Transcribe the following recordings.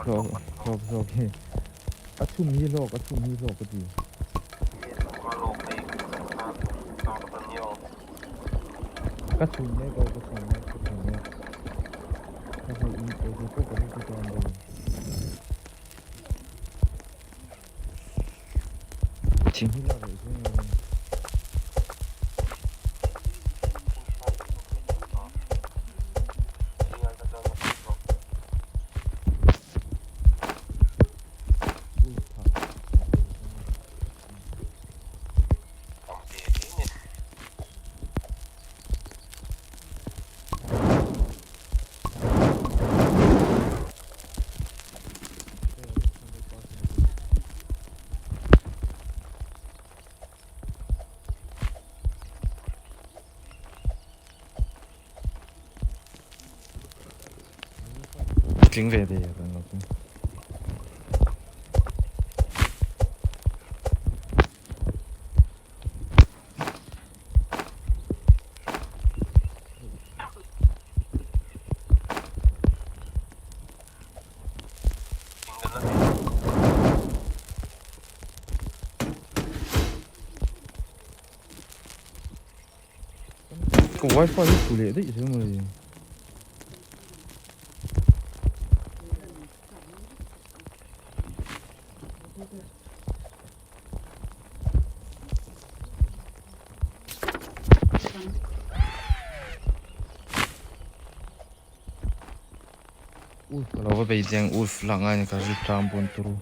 โอเคอัดชุ่มฮีโร่ก็ดีก็ชุ่มเนี่ยก็ชุ่มเนี่ยถ้าเขาอีโอเคพวกก็ที่ตัวเลยทิ้งที่เราเลยทิ้งเลย挺伟的呀，咱老公。个 WiFi 出来的什么的？Kalau apa yang langan kasih campur terus.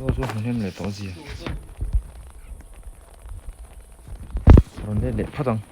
Tôi không hiểu là tao gì. Còn đây để phát động.